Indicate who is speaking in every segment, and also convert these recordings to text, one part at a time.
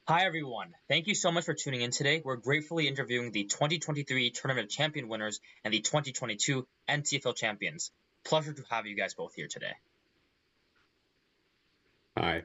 Speaker 1: Hi, everyone. Thank you so much for tuning in today. We're gratefully interviewing the 2023 Tournament Champion winners and the 2022 NCFL champions. Pleasure to have you guys both here today.
Speaker 2: Hi.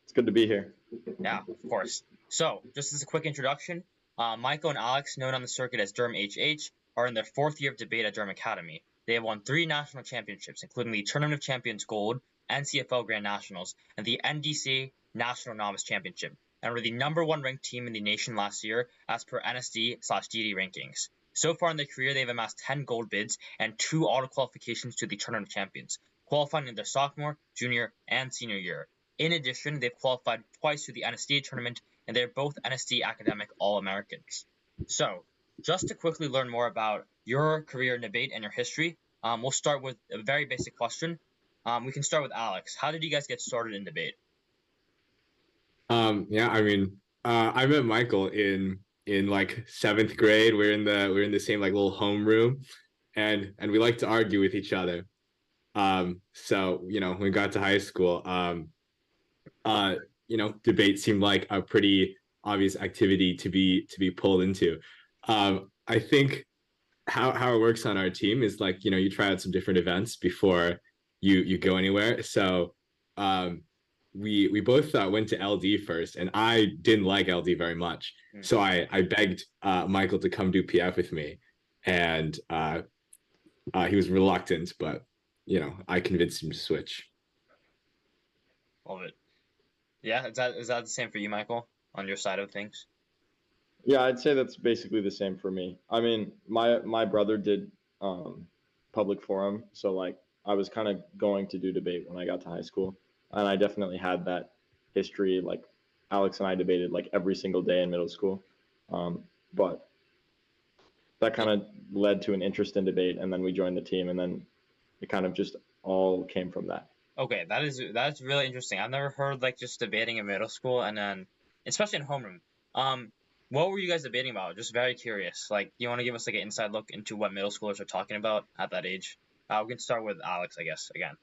Speaker 3: It's good to be here.
Speaker 1: Yeah, of course. So, just as a quick introduction, Michael and Alex, known on the circuit as Durham HH, are in their fourth year of debate at Durham Academy. They have won 3 national championships, including the Tournament of Champions Gold, NCFL Grand Nationals, and the NDC National Novice Championship, and were the #1 ranked team in the nation last year as per NSD/DD rankings. So far in their career, they've amassed 10 gold bids and 2 auto qualifications to the Tournament of Champions, qualifying in their sophomore, junior, and senior year. In addition, they've qualified twice to the NSD tournament, and they're both NSD academic All-Americans. So, just to quickly learn more about your career in debate and your history, we'll start with a very basic question. We can start with Alex. How did you guys get started in debate?
Speaker 2: I met Michael in like 7th grade. We're in the same like little homeroom, and we like to argue with each other. So when we got to high school, debate seemed like a pretty obvious activity to be pulled into. I think how it works on our team is like you try out some different events before you go anywhere. So we both went to LD first, and I didn't like LD very much. So I begged Michael to come do PF with me, and he was reluctant, but I convinced him to switch.
Speaker 1: Love it. Yeah, is that the same for you, Michael, on your side of things?
Speaker 3: Yeah, I'd say that's basically the same for me. I mean, my brother did public forum, so like I was kind of going to do debate when I got to high school, and I definitely had that history. Like Alex and I debated like every single day in middle school, but that kind of led to an interest in debate, and then we joined the team, and then it kind of just all came from that.
Speaker 1: Okay, that's really interesting. I've never heard like just debating in middle school, and then especially in homeroom. What were you guys debating about? Just very curious. Like, do you want to give us like an inside look into what middle schoolers are talking about at that age? We can start with Alex, I guess, again.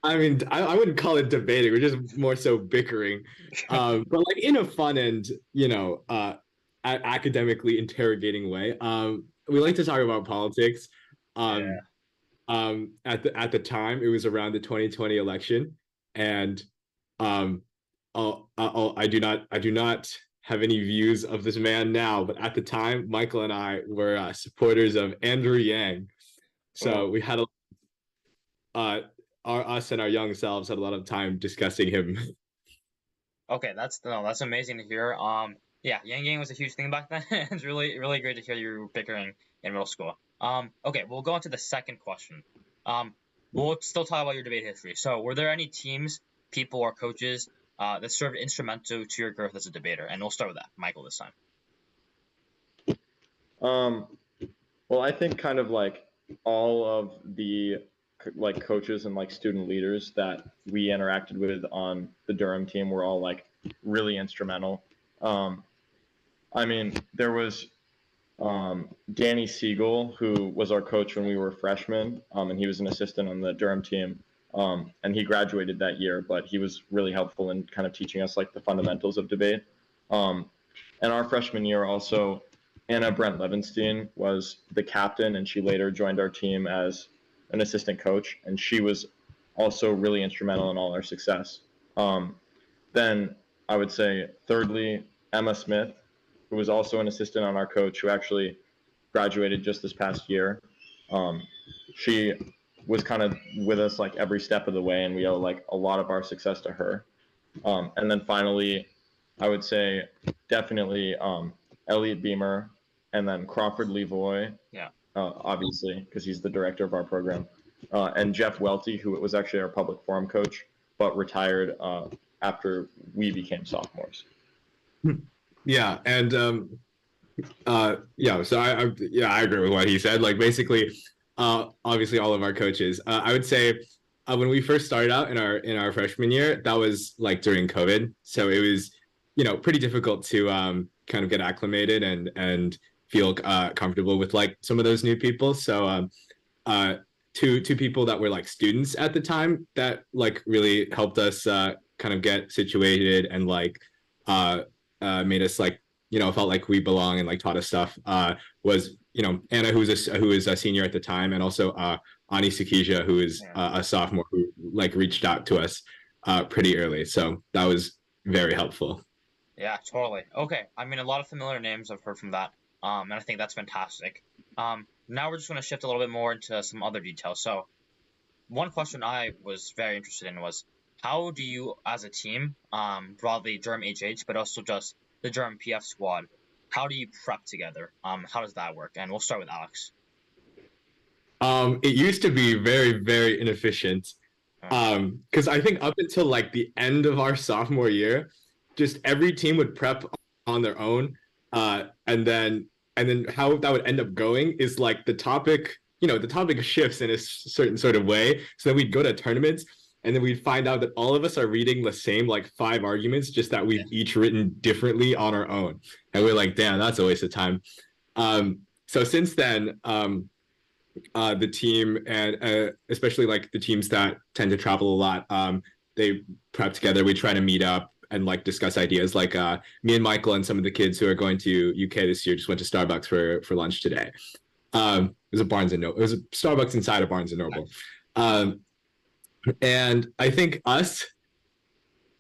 Speaker 2: I mean, I wouldn't call it debating. We're just more so bickering, but like in a fun and academically interrogating way. We like to talk about politics.
Speaker 1: Yeah.
Speaker 2: At the time, it was around the 2020 election, and I do not have any views of this man now, but at the time, Michael and I were supporters of Andrew Yang. So we had us and our young selves had a lot of time discussing him.
Speaker 1: Okay, that's amazing to hear. Yeah, Yang Yang was a huge thing back then. It's really great to hear you were bickering in middle school. Okay, we'll go on to the second question. We'll still talk about your debate history. So, were there any teams, people, or coaches that served instrumental to your growth as a debater? And we'll start with that, Michael, this time.
Speaker 3: Well, I think kind of like all of the like coaches and like student leaders that we interacted with on the Durham team were all like really instrumental. I mean, there was Danny Siegel, who was our coach when we were freshmen, and he was an assistant on the Durham team. And he graduated that year, but he was really helpful in kind of teaching us like the fundamentals of debate. And our freshman year also, Anna Brent Levenstein was the captain, and she later joined our team as an assistant coach, and she was also really instrumental in all our success. Then I would say, thirdly, Emma Smith, who was also an assistant on our coach, who actually graduated just this past year. She was kind of with us like every step of the way, and we owe like a lot of our success to her. And then finally, I would say definitely Elliot Beamer, and then Crawford Levoy.
Speaker 1: Yeah.
Speaker 3: Obviously, because he's the director of our program, and Jeff Welty, who was actually our public forum coach, but retired after we became sophomores.
Speaker 2: Yeah, and so I agree with what he said. Like basically, obviously all of our coaches. I would say when we first started out in our freshman year, that was like during COVID, so it was pretty difficult to kind of get acclimated and feel comfortable with like some of those new people. So two people that were like students at the time that like really helped us kind of get situated and like made us like, felt like we belong and like taught us stuff was, Anna, who is a senior at the time, and also Ani Sakija, who is a sophomore, who like reached out to us pretty early. So that was very helpful.
Speaker 1: Yeah, totally. Okay, I mean, a lot of familiar names I've heard from that, and I think that's fantastic. Now we're just going to shift a little bit more into some other details. So, one question I was very interested in was, how do you, as a team, broadly Durham HH, but also just the Durham PF squad, how do you prep together? How does that work? And we'll start with Alex.
Speaker 2: It used to be very, very inefficient.
Speaker 1: Uh,
Speaker 2: Because I think up until like the end of our sophomore year, just every team would prep on their own. And then how that would end up going is like the topic shifts in a certain sort of way. So then we'd go to tournaments, and then we'd find out that all of us are reading the same like 5 arguments, just that we've each written differently on our own. And we're like, damn, that's a waste of time. So since then, the team, and especially like the teams that tend to travel a lot, they prep together. We try to meet up and like discuss ideas. Like me and Michael and some of the kids who are going to UK this year just went to Starbucks for lunch today. It was a Barnes and Noble. It was a Starbucks inside a Barnes and Noble. And I think I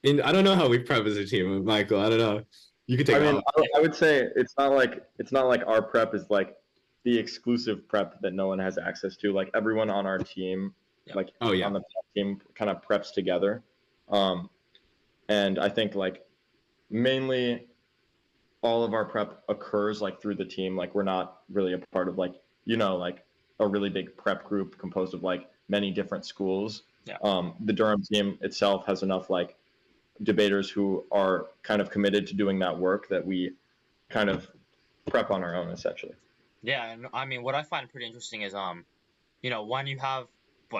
Speaker 2: don't know how we prep as a team, Michael. I don't know. You could take.
Speaker 3: I would say it's not like our prep is like the exclusive prep that no one has access to. Like everyone on our team, on the team, kind of preps together. And I think like mainly all of our prep occurs like through the team. Like we're not really a part of like a really big prep group composed of like many different schools. The Durham team itself has enough like debaters who are kind of committed to doing that work that we kind of prep on our own essentially.
Speaker 1: Yeah, and I mean, what I find pretty interesting is, when you have,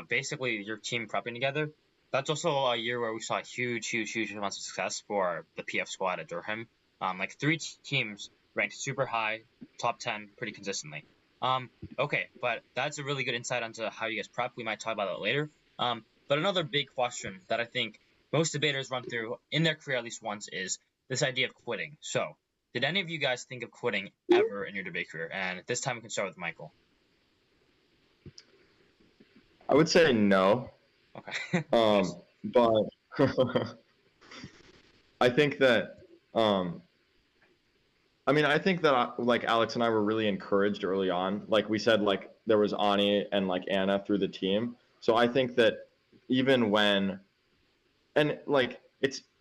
Speaker 1: basically your team prepping together, that's also a year where we saw huge amounts of success for the PF squad at Durham. Like three teams ranked super high, top 10 pretty consistently. Okay, but that's a really good insight onto how you guys prep. We might talk about that later. But another big question that I think most debaters run through in their career at least once is this idea of quitting. So, did any of you guys think of quitting ever in your debate career? And this time we can start with Michael.
Speaker 3: I would say no.
Speaker 1: Okay.
Speaker 3: But I think that I think that like Alex and I were really encouraged early on. Like we said, like there was Ani and like Anna through the team. So I think that even when, and like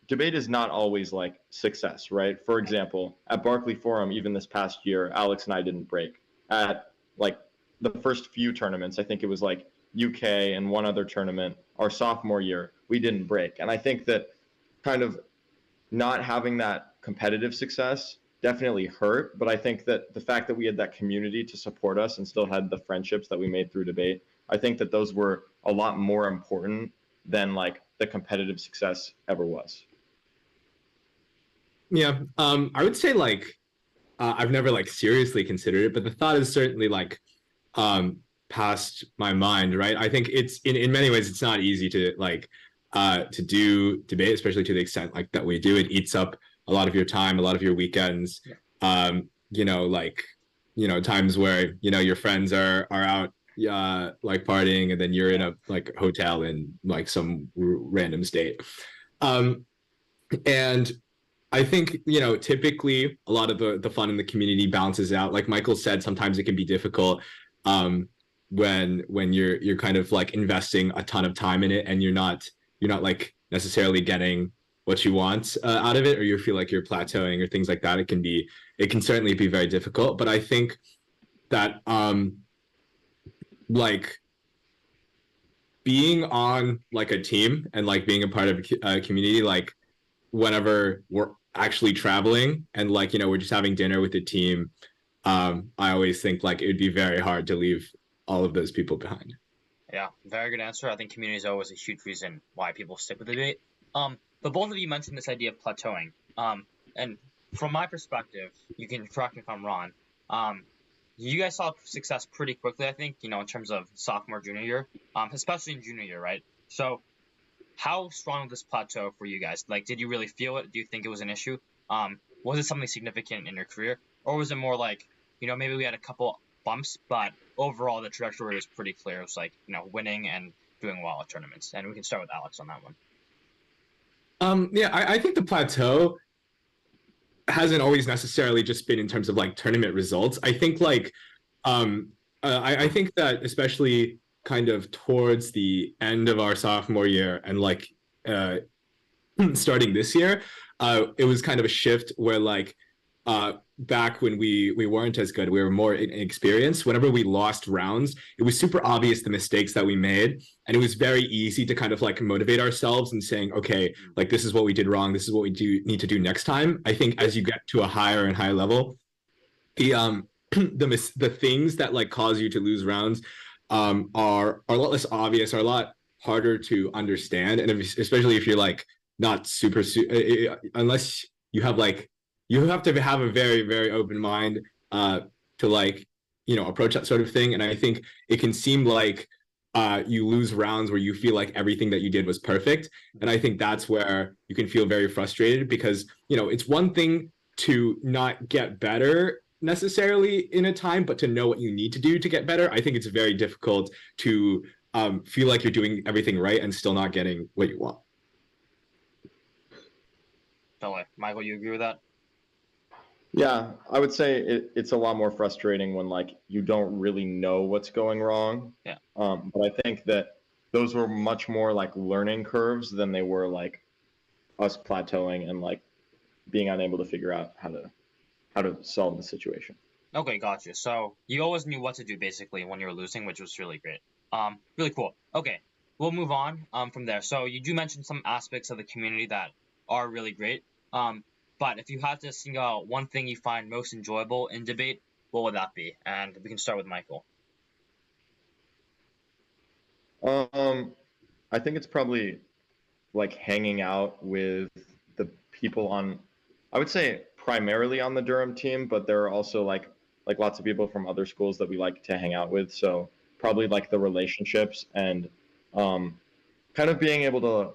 Speaker 3: debate is not always like success, right? For example, at Barkley Forum, even this past year, Alex and I didn't break. At like the first few tournaments, I think it was like UK and one other tournament, our sophomore year, we didn't break. And I think that kind of not having that competitive success definitely hurt, but I think that the fact that we had that community to support us and still had the friendships that we made through debate, I think that those were a lot more important than like the competitive success ever was.
Speaker 2: Yeah, I would say like I've never like seriously considered it, but the thought is certainly like passed my mind, right? I think it's in many ways it's not easy to like to do debate, especially to the extent like that we do. It eats up a lot of your time, a lot of your weekends. Times where your friends are out like partying, and then you're in a like hotel in like some random state. And I think, typically a lot of the fun in the community balances out. Like Michael said, sometimes it can be difficult when you're kind of like investing a ton of time in it, and you're not like necessarily getting what you want out of it, or you feel like you're plateauing or things like that. It can certainly be very difficult. But I think that like being on like a team and like being a part of a community, like whenever we're actually traveling and like we're just having dinner with the team, I always think like it would be very hard to leave all of those people behind.
Speaker 1: Yeah, very good answer. I think community is always a huge reason why people stick with the debate. But both of you mentioned this idea of plateauing. And from my perspective, you can correct me if I'm wrong. You guys saw success pretty quickly, I think, in terms of sophomore, junior year, especially in junior year, right? So how strong was this plateau for you guys? Like, did you really feel it? Do you think it was an issue? Was it something significant in your career, or was it more like, maybe we had a couple bumps, but overall the trajectory was pretty clear. It was like, winning and doing well at tournaments. And we can start with Alex on that one.
Speaker 2: Yeah, I think the plateau hasn't always necessarily just been in terms of like tournament results. I think like I think that especially kind of towards the end of our sophomore year and like uh starting this year, it was kind of a shift where like back when we weren't as good, we were more inexperienced. Whenever we lost rounds, it was super obvious the mistakes that we made, and it was very easy to kind of like motivate ourselves and saying, okay, like this is what we did wrong, this is what we do need to do next time. I think as you get to a higher and higher level, the the things that like cause you to lose rounds are a lot less obvious, are a lot harder to understand, and especially if you're like not super unless you have like you have to have a very very open mind to like approach that sort of thing. And I think it can seem like you lose rounds where you feel like everything that you did was perfect, and I think that's where you can feel very frustrated because it's one thing to not get better necessarily in a time, but to know what you need to do to get better. I think it's very difficult to feel like you're doing everything right and still not getting what you want.
Speaker 1: Totally. Michael, you agree with that?
Speaker 3: Yeah, I would say it's a lot more frustrating when like you don't really know what's going wrong.
Speaker 1: Yeah.
Speaker 3: But I think that those were much more like learning curves than they were like us plateauing and like being unable to figure out how to solve the situation.
Speaker 1: Okay, gotcha. So you always knew what to do basically when you were losing, which was really great. Really cool. Okay, we'll move on from there. So you do mention some aspects of the community that are really great. But if you had to single out one thing you find most enjoyable in debate, what would that be? And we can start with Michael.
Speaker 3: I think it's probably like hanging out with the people on, I would say primarily on the Durham team, but there are also like lots of people from other schools that we like to hang out with. So probably like the relationships and um, kind of being able to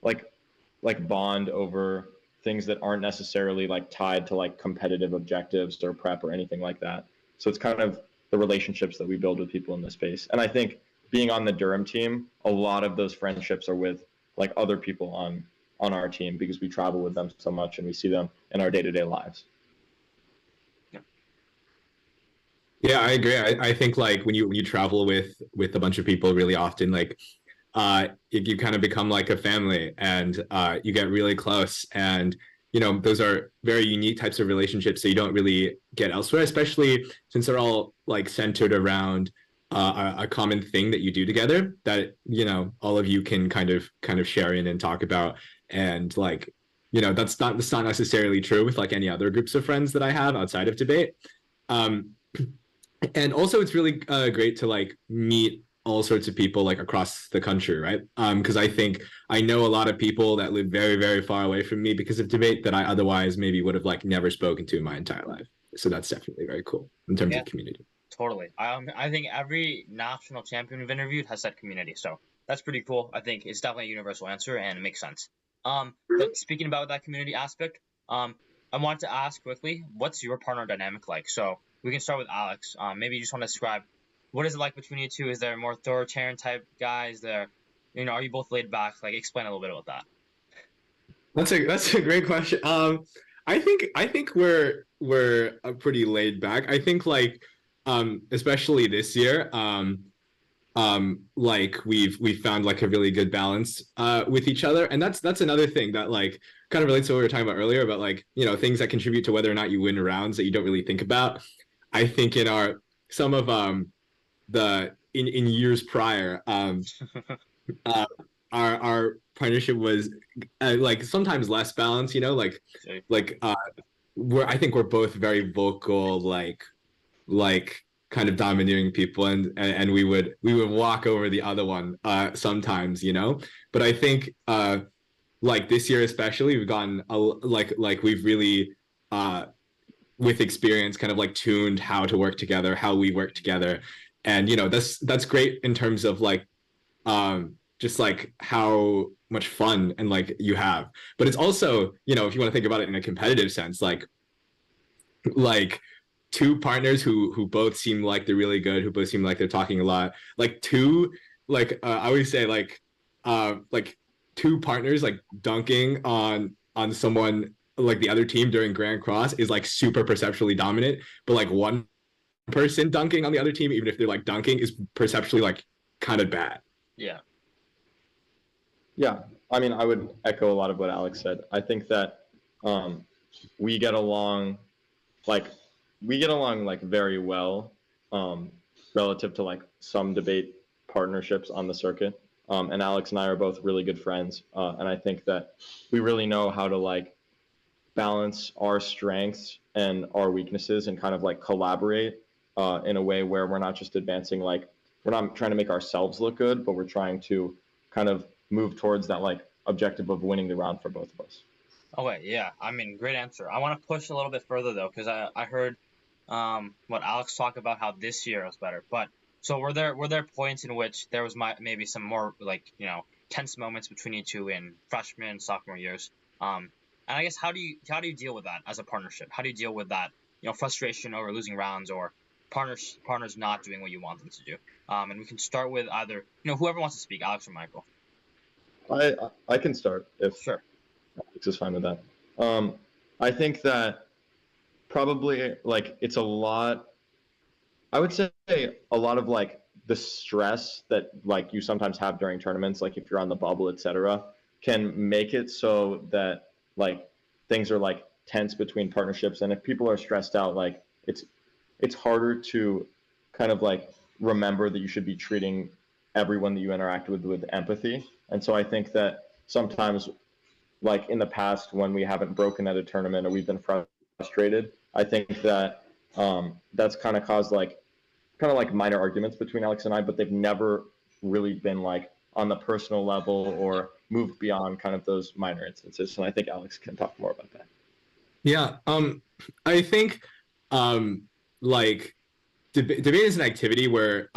Speaker 3: like bond over things that aren't necessarily like tied to like competitive objectives or prep or anything like that. So it's kind of the relationships that we build with people in the space. And I think being on the Durham team, a lot of those friendships are with like other people on our team because we travel with them so much and we see them in our day-to-day lives.
Speaker 2: Yeah, I agree. I think like when you travel with a bunch of people really often, like you kind of become like a family, and you get really close, and those are very unique types of relationships that you don't really get elsewhere, especially since they're all like centered around a common thing that you do together that all of you can kind of share in and talk about. And like that's not necessarily true with like any other groups of friends that I have outside of debate. um and also it's really great to like meet all sorts of people like across the country, right? Because I think I know a lot of people that live very very far away from me because of debate that I otherwise maybe would have like never spoken to in my entire life. So that's definitely very cool in terms of community.
Speaker 1: Totally. I think every national champion we've interviewed has that community, so that's pretty cool. I think it's definitely a universal answer and it makes sense. But speaking about that community aspect, I want to ask quickly, what's your partner dynamic like? So we can start with Alex. Maybe you just want to describe what is it like between you two? Is there more authoritarian type guys? There, are you both laid back? Like, explain a little bit about that.
Speaker 2: That's a great question. I think we're pretty laid back. I think like especially this year, like we've found like a really good balance with each other, and that's another thing that like kind of relates to what we were talking about earlier about like things that contribute to whether or not you win rounds that you don't really think about. I think in our some of the in years prior, uh, our partnership was like sometimes less balanced, like we're I think we're both very vocal, like kind of domineering people, and we would walk over the other one sometimes, but I think like this year especially we've gotten like we've really with experience kind of like tuned how to work together, how we work together. And that's great in terms of like just like how much fun and like you have. But it's also, you know, if you want to think about it in a competitive sense, like two partners who both seem like they're really good, who both seem like they're talking a lot, like two, I always say like two partners like dunking on someone like the other team during Grand Cross is like super perceptually dominant, but like one person dunking on the other team, even if they're like dunking, is perceptually like kind of bad.
Speaker 1: Yeah.
Speaker 3: Yeah, I mean, I would echo a lot of what Alex said. I think that we get along like like very well relative to like some debate partnerships on the circuit. And Alex and I are both really good friends, and I think that we really know how to like balance our strengths and our weaknesses and kind of like collaborate in a way where we're not just advancing like we're not trying to make ourselves look good, but we're trying to kind of move towards that like objective of winning the round for both of us.
Speaker 1: Okay, yeah. I mean, great answer. I want to push a little bit further though, because I heard what Alex talked about how this year was better. But so were there points in which there was maybe some more like, you know, tense moments between you two in freshman and sophomore years? And I guess how do you deal with that as a partnership? How do you deal with that, you know, frustration over losing rounds or partners not doing what you want them to do? And we can start with either, you know, whoever wants to speak, Alex or Michael.
Speaker 3: I can start if
Speaker 1: Sure.
Speaker 3: Alex is fine with that. I think that probably like it's a lot. I would say a lot of like the stress that like you sometimes have during tournaments, like if you're on the bubble, etc., can make it so that like things are like tense between partnerships, and if people are stressed out, like it's harder to kind of like remember that you should be treating everyone that you interact with empathy. And so I think that sometimes like in the past when we haven't broken at a tournament or we've been frustrated, I think that that's kind of caused like minor arguments between Alex and I, but they've never really been like on the personal level or moved beyond kind of those minor instances. And I think Alex can talk more about that.
Speaker 2: Yeah, I think like debate is an activity where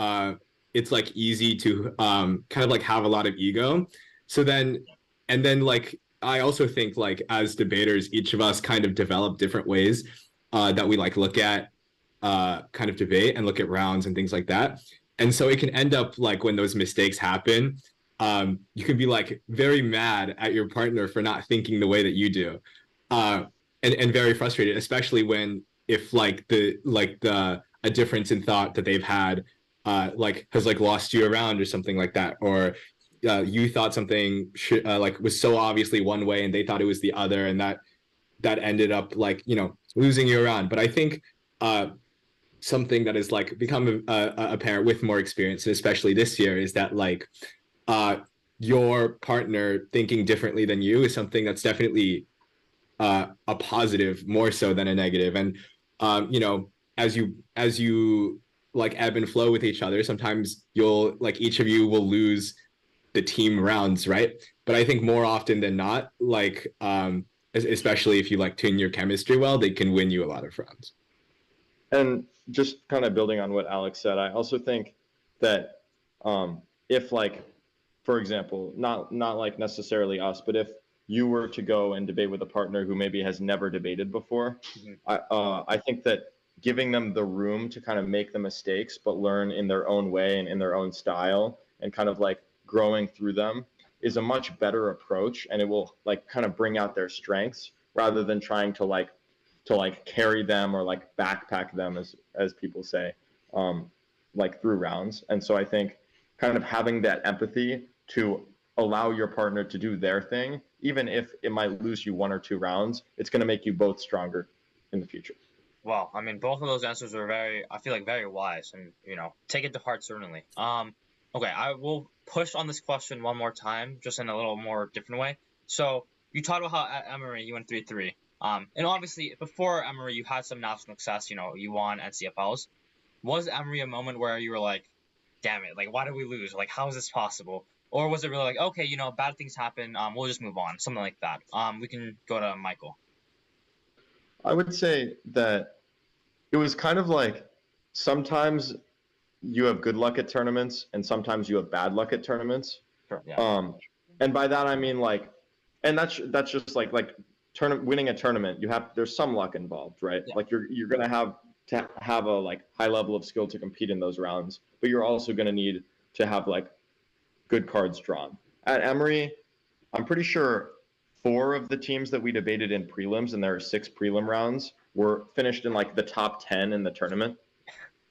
Speaker 2: it's like easy to kind of like have a lot of ego. So then, and then like I also think like as debaters, each of us kind of develop different ways that we like look at kind of debate and look at rounds and things like that. And so it can end up like when those mistakes happen, you can be like very mad at your partner for not thinking the way that you do, and very frustrated, especially when if like the a difference in thought that they've had like has like lost you around or something like that, or you thought something like was so obviously one way and they thought it was the other, and that ended up like, you know, losing you around. But I think something that has like become apparent with more experience, and especially this year, is that like your partner thinking differently than you is something that's definitely a positive more so than a negative. And you know, as you like ebb and flow with each other, sometimes you'll like each of you will lose the team rounds, right? But I think more often than not, like especially if you like tune your chemistry well, they can win you a lot of rounds.
Speaker 3: And just kind of building on what Alex said, I also think that if like, for example, not like necessarily us, but if you were to go and debate with a partner who maybe has never debated before, I think that giving them the room to kind of make the mistakes, but learn in their own way and in their own style, and kind of like growing through them is a much better approach, and it will like kind of bring out their strengths rather than trying to like carry them or like backpack them, as people say, like through rounds. And so I think kind of having that empathy to allow your partner to do their thing, even if it might lose you one or two rounds, it's going to make you both stronger in the future.
Speaker 1: Well, I mean, both of those answers were I feel like very wise, and, you know, take it to heart, certainly. Okay, I will push on this question one more time, just in a little more different way. So you talked about how at Emory you went 3-3. And obviously before Emory you had some national success, you know, you won NCFLs. Was Emory a moment where you were like, damn it, like why did we lose? Like how is this possible? Or was it really like, okay, you know, bad things happen, we'll just move on, something like that. We can go to Michael.
Speaker 3: I would say that it was kind of like sometimes you have good luck at tournaments and sometimes you have bad luck at tournaments.
Speaker 1: Sure, yeah.
Speaker 3: And by that I mean like, and that's just like winning a tournament. There's some luck involved, right?
Speaker 1: Yeah.
Speaker 3: Like you're gonna have to have a like high level of skill to compete in those rounds, but you're also gonna need to have like good cards drawn. At Emory, I'm pretty sure 4 of the teams that we debated in prelims, and there are 6 prelim rounds, were finished in like the top 10 in the tournament,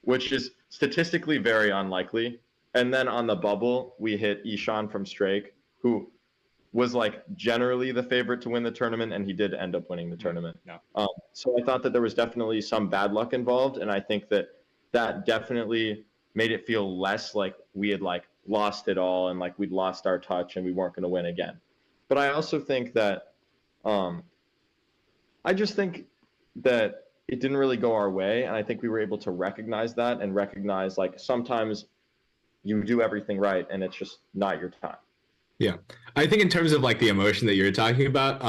Speaker 3: which is statistically very unlikely. And then on the bubble, we hit Ishan from Strake, who was like generally the favorite to win the tournament, and he did end up winning the tournament.
Speaker 1: No.
Speaker 3: So I thought that there was definitely some bad luck involved, and I think that definitely made it feel less like we had like lost it all and like we'd lost our touch and we weren't going to win again. But I also think that I just think that it didn't really go our way, and I think we were able to recognize that and recognize like sometimes you do everything right and it's just not your time.
Speaker 2: Yeah, I think in terms of like the emotion that you're talking about,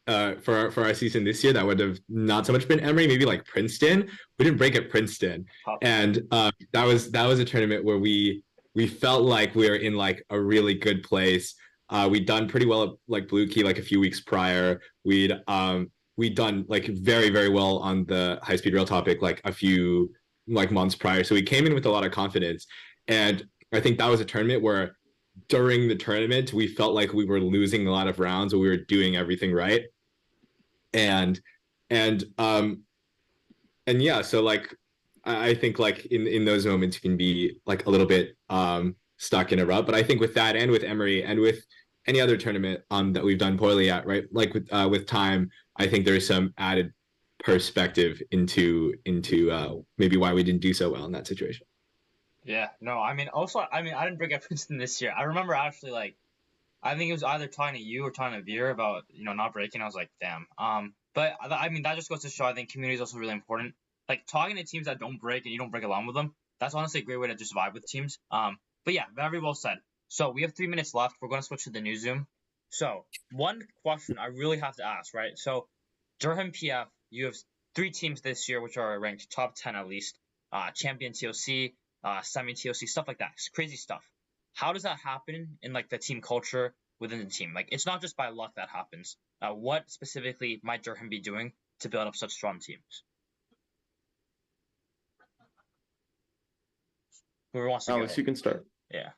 Speaker 2: for our season this year, that would have not so much been Emory, maybe like Princeton. We didn't break at Princeton, and that was a tournament where we felt like we were in like a really good place. We'd done pretty well at like Blue Key like a few weeks prior. We'd done like very, very well on the high speed rail topic like a few like months prior. So we came in with a lot of confidence, and I think that was a tournament where during the tournament we felt like we were losing a lot of rounds, but we were doing everything right. And yeah, so like I think like in those moments you can be like a little bit stuck in a rut. But I think with that and with Emory and with any other tournament that we've done poorly at, right? Like with time, I think there's some added perspective into maybe why we didn't do so well in that situation.
Speaker 1: Yeah, no, I mean, also, I mean, I didn't break at Princeton this year. I remember actually, like, I think it was either talking to you or talking to Veer about, not breaking. I was like, damn. But I mean, that just goes to show, I think community is also really important. Like, talking to teams that don't break and you don't break along with them, that's honestly a great way to just vibe with teams. But yeah, very well said. So we have 3 minutes left. We're going to switch to the new Zoom. So one question I really have to ask, right? So Durham PF, you have 3 teams this year, which are ranked top 10 at least. Champion TOC, semi TOC, stuff like that. It's crazy stuff. How does that happen in like the team culture within the team? Like, it's not just by luck that happens. What specifically might Durham be doing to build up such strong teams? Whoever wants to
Speaker 3: Alex,
Speaker 1: go.
Speaker 3: you can start.
Speaker 1: Yeah.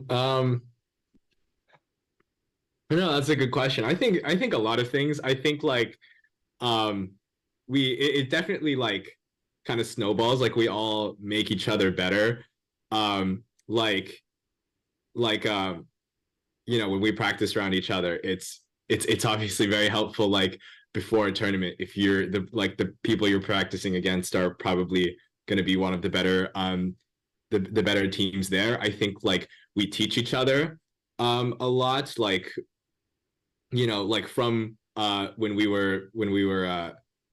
Speaker 2: No, that's a good question. I think a lot of things. I think like it definitely like kind of snowballs. Like we all make each other better. Like when we practice around each other, it's obviously very helpful. Like before a tournament, if you're the people you're practicing against are probably going to be one of the better the better teams there. I think like we teach each other a lot. Like like from when we were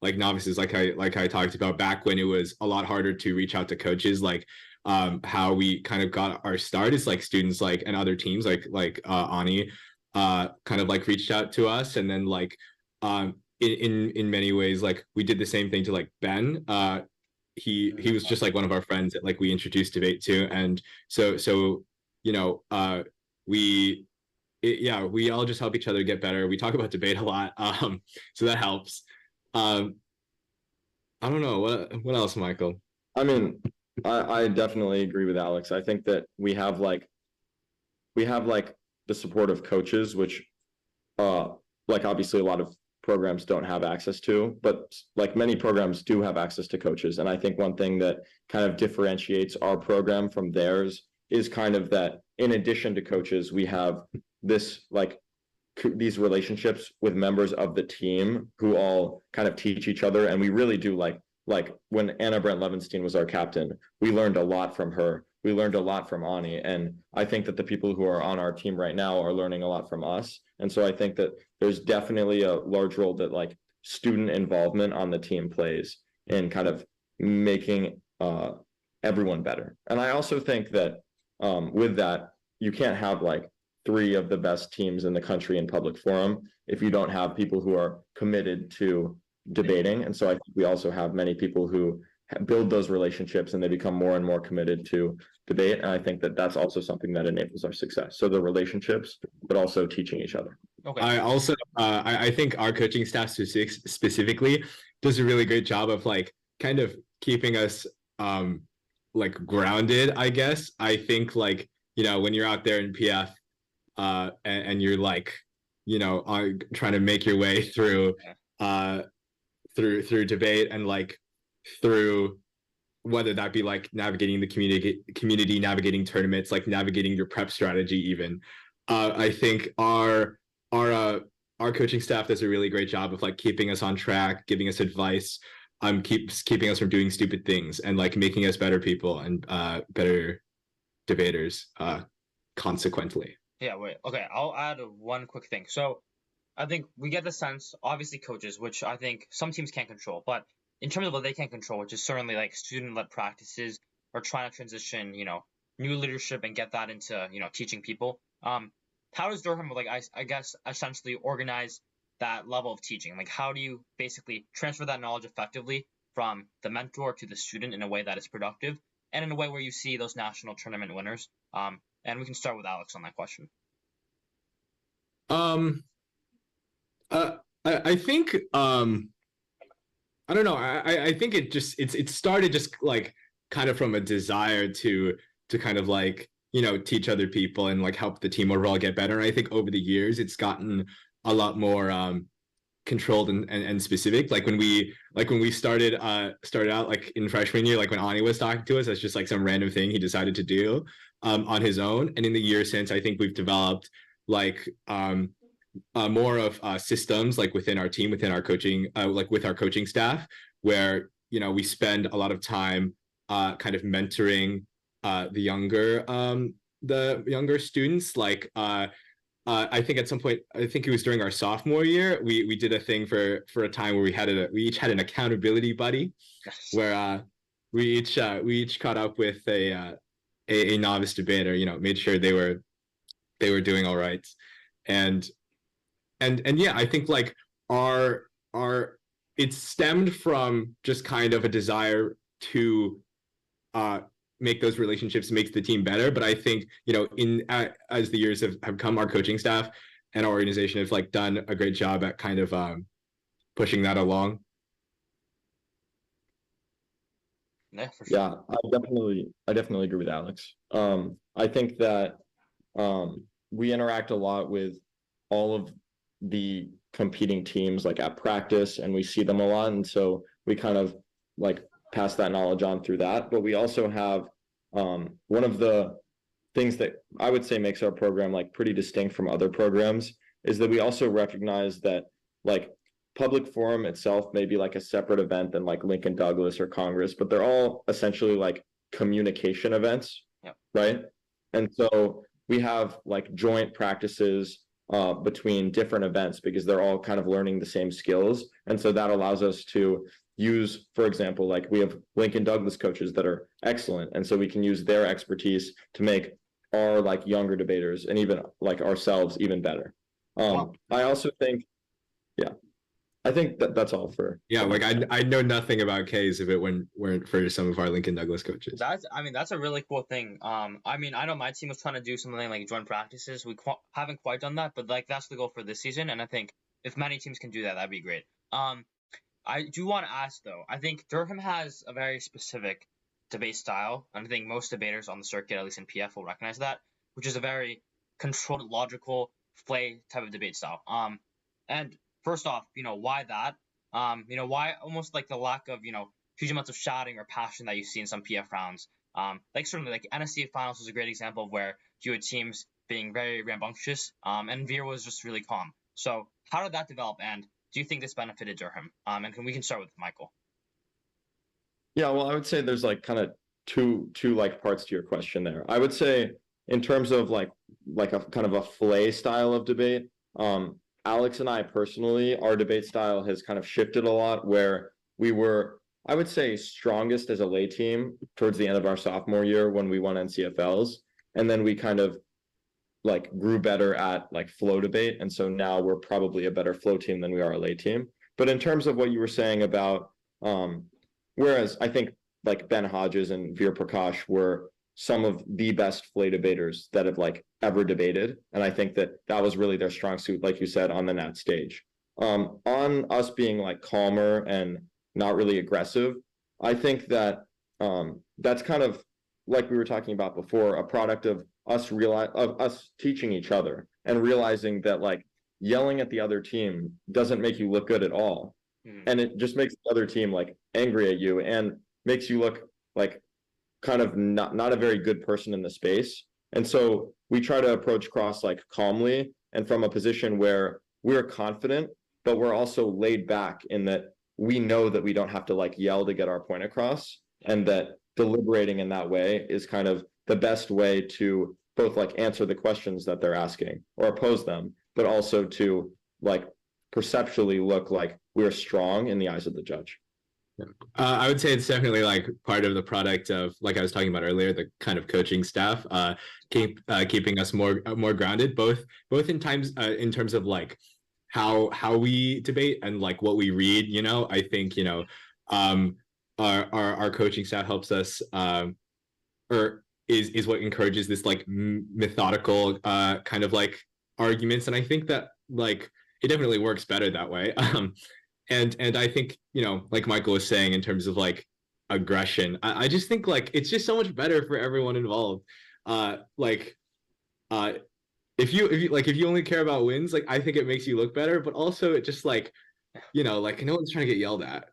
Speaker 2: like novices, like I talked about back when it was a lot harder to reach out to coaches. Like how we kind of got our start is like students like and other teams like Ani kind of like reached out to us, and then like in many ways like we did the same thing to like Ben. He was just like one of our friends that like we introduced debate to, and so we all just help each other get better. We talk about debate a lot, so that helps. I don't know what else, Michael.
Speaker 3: I mean, I definitely agree with Alex. I think that we have like the support of coaches, which like obviously a lot of programs don't have access to, but like many programs do have access to coaches. And I think one thing that kind of differentiates our program from theirs is kind of that in addition to coaches, we have this like these relationships with members of the team who all kind of teach each other. And we really do like when Anna Brent Levenstein was our captain, we learned a lot from her. We learned a lot from Ani. And I think that the people who are on our team right now are learning a lot from us. And so I think that there's definitely a large role that like student involvement on the team plays in kind of making everyone better. And I also think that with that, you can't have like 3 of the best teams in the country in public forum if you don't have people who are committed to debating. And so I think we also have many people who build those relationships and they become more and more committed to debate. And I think that that's also something that enables our success. So the relationships, but also teaching each other.
Speaker 1: Okay.
Speaker 2: I also I think our coaching staff specifically does a really great job of like kind of keeping us like grounded, I guess. I think like, you know, when you're out there in PF and you're like, you know, trying to make your way through through debate and like through whether that be like navigating the community, navigating tournaments, like navigating your prep strategy even. I think our coaching staff does a really great job of like keeping us on track, giving us advice, keeping us from doing stupid things and like making us better people and better debaters consequently.
Speaker 1: Yeah, wait. Okay, I'll add one quick thing. So I think we get the sense, obviously coaches, which I think some teams can't control, but in terms of what they can control, which is certainly like student-led practices or trying to transition, you know, new leadership and get that into, you know, teaching people. How does Durham, like, I guess, essentially organize that level of teaching? Like, how do you basically transfer that knowledge effectively from the mentor to the student in a way that is productive and in a way where you see those national tournament winners? And we can start with Alex on that question.
Speaker 2: I think I don't know. I think it started just like kind of from a desire to kind of like, you know, teach other people and like help the team overall get better. And I think over the years it's gotten a lot more controlled and specific. Like when we started out like in freshman year, like when Ani was talking to us, that's just like some random thing he decided to do on his own. And in the years since, I think we've developed like more of systems like within our team, within our coaching, like with our coaching staff, where, you know, we spend a lot of time kind of mentoring the younger students. Like I think at some point, I think it was during our sophomore year, we did a thing for a time where we each had an accountability buddy, where we each caught up with a novice debater, you know, made sure they were doing all right, and yeah, I think like our it stemmed from just kind of a desire to make those relationships, makes the team better. But I think, you know, as the years have come, our coaching staff and our organization have like done a great job at kind of pushing that along.
Speaker 1: Yeah, for sure.
Speaker 3: Yeah, I definitely agree with Alex. I think that we interact a lot with all of the competing teams like at practice, and we see them a lot, and so we kind of like pass that knowledge on through that. But we also have one of the things that I would say makes our program like pretty distinct from other programs is that we also recognize that like public forum itself may be like a separate event than like Lincoln Douglas or Congress, but they're all essentially like communication events.
Speaker 1: Yep.
Speaker 3: Right. And so we have like joint practices between different events because they're all kind of learning the same skills. And so that allows us to use, for example, like we have Lincoln Douglas coaches that are excellent. And so we can use their expertise to make our like younger debaters and even like ourselves even better. I also think, yeah, I think that's all for.
Speaker 2: Yeah, like I know nothing about K's if it weren't for some of our Lincoln Douglas coaches.
Speaker 1: That's a really cool thing. I mean, I know my team was trying to do something like joint practices. We haven't quite done that, but like that's the goal for this season. And I think if many teams can do that, that'd be great. I do want to ask though. I think Durham has a very specific debate style, and I think most debaters on the circuit, at least in PF, will recognize that, which is a very controlled, logical, play type of debate style. And first off, you know, why that? You know, why almost like the lack of, you know, huge amounts of shouting or passion that you see in some PF rounds. Like certainly like NSCA finals was a great example of where you had teams being very rambunctious, and Veer was just really calm. So how did that develop, and do you think this benefited Durham? And we can start with Michael.
Speaker 3: Yeah, well, I would say there's like kind of two like parts to your question there. I would say in terms of like a kind of a flay style of debate, Alex and I personally, our debate style has kind of shifted a lot where we were, I would say, strongest as a lay team towards the end of our sophomore year when we won NCFLs. And then we kind of like grew better at like flow debate. And so now we're probably a better flow team than we are a lay team. But in terms of what you were saying about Whereas I think like Ben Hodges and Veer Prakash were some of the best flay debaters that have like ever debated. And I think that that was really their strong suit, like you said, on the net stage. On us being like calmer and not really aggressive, I think that that's kind of like we were talking about before, a product of us teaching each other and realizing that like yelling at the other team doesn't make you look good at all. And it just makes the other team like angry at you and makes you look like kind of not a very good person in the space. And so we try to approach cross like calmly and from a position where we're confident, but we're also laid back in that we know that we don't have to like yell to get our point across, and that deliberating in that way is kind of the best way to both like answer the questions that they're asking or oppose them, but also to like perceptually look like we're strong in the eyes of the judge.
Speaker 2: I would say it's definitely like part of the product of, like I was talking about earlier, the kind of coaching staff keeping us more grounded, both in terms of like how we debate and like what we read. I think our coaching staff helps us or is what encourages this like methodical kind of like arguments, and I think that like it definitely works better that way. And I think, like Michael was saying in terms of like aggression, I just think like it's just so much better for everyone involved. Like if you only care about wins, like I think it makes you look better, but also it just like, like no one's trying to get yelled at.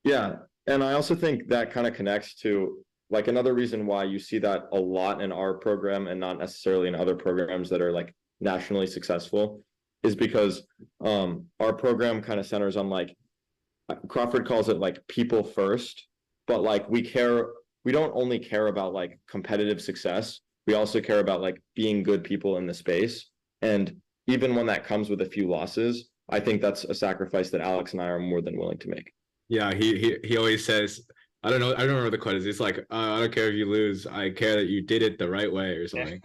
Speaker 3: Yeah. And I also think that kind of connects to like another reason why you see that a lot in our program and not necessarily in other programs that are like nationally successful, is because our program kind of centers on like Crawford calls it like people first, but like we don't only care about like competitive success, we also care about like being good people in the space. And even when that comes with a few losses, I think that's a sacrifice that Alex and I are more than willing to make.
Speaker 2: Yeah, he always says, I don't remember the quote is. It's like, I don't care if you lose, I care that you did it the right way or something.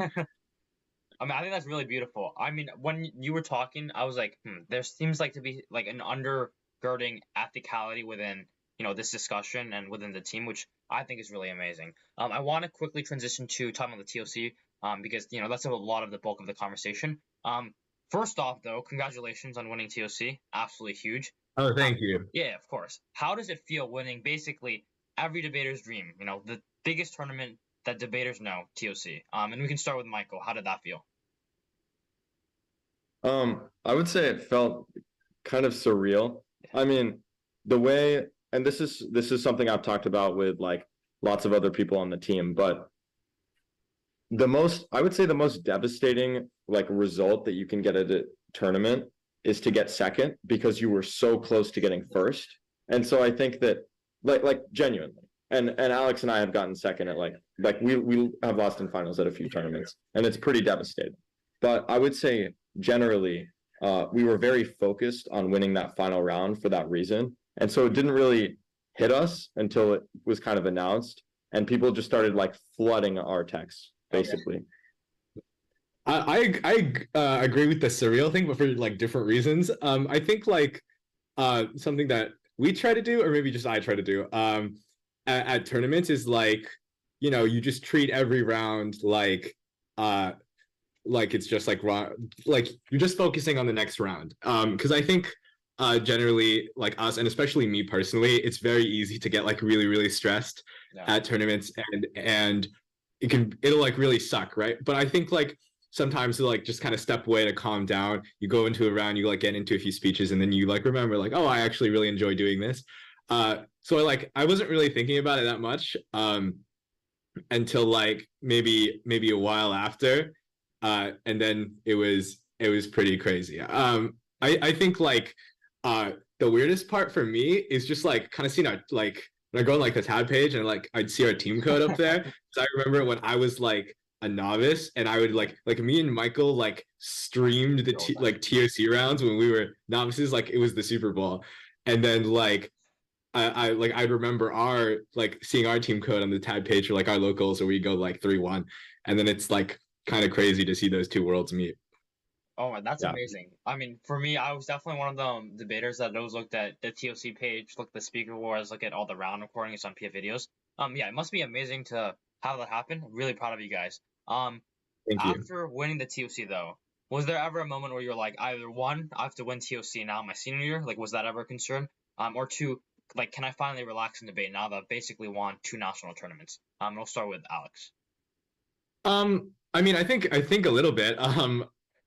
Speaker 1: I mean, I think that's really beautiful. I mean, when you were talking, I was like, there seems like to be like an undergirding ethicality within, this discussion and within the team, which I think is really amazing. I want to quickly transition to talking about the TOC, because, that's a lot of the bulk of the conversation. First off, though, congratulations on winning TOC. Absolutely huge.
Speaker 2: Oh, thank you.
Speaker 1: Yeah, of course. How does it feel winning basically every debater's dream? The biggest tournament that debaters know, TOC. And we can start with Michael. How did that feel?
Speaker 3: I would say it felt kind of surreal. I mean, the way, and this is something I've talked about with like lots of other people on the team, but I would say the most devastating like result that you can get at a tournament is to get second, because you were so close to getting first. And so I think that like genuinely, and Alex and I have gotten second at like we have lost in finals at a few tournaments, and it's pretty devastating. But I would say generally, we were very focused on winning that final round for that reason. And so it didn't really hit us until it was kind of announced, and people just started like flooding our texts, basically. Okay.
Speaker 2: I agree with the surreal thing, but for like different reasons. I think like something that we try to do, or maybe just I try to do, at tournaments is like, you just treat every round like it's just like you're just focusing on the next round. Because I think generally like us, and especially me personally, it's very easy to get like really, really stressed at tournaments, and it'll like really suck, right? But I think like sometimes to like just kind of step away to calm down, you go into a round, you like get into a few speeches, and then you like remember like, oh, I actually really enjoy doing this. So I wasn't really thinking about it that much until like maybe a while after, and then it was pretty crazy. I think like the weirdest part for me is just like kind of seeing our like when I go on like the tab page and like I'd see our team code up there. So I remember when I was like a novice, and I would like me and Michael like streamed the TOC rounds when we were novices, like it was the Super Bowl. And then like I'd remember our like seeing our team code on the tab page for like our locals, or we go like 3-1, and then it's like kind of crazy to see those two worlds meet.
Speaker 1: Oh, that's
Speaker 3: Yeah.
Speaker 1: amazing. I mean, for me, I was definitely one of the debaters that always looked at the TOC page, looked at the speaker wars, look at all the round recordings on PF videos. Yeah, it must be amazing to have that happen. Really proud of you guys. Um,
Speaker 2: Thank you.
Speaker 1: After winning the TOC though, was there ever a moment where you're like, either one, I have to win TOC now my senior year? Like, was that ever a concern? Or two, like, can I finally relax and debate now that I've basically won 2 national tournaments? We'll start with Alex.
Speaker 2: I mean, I think a little bit.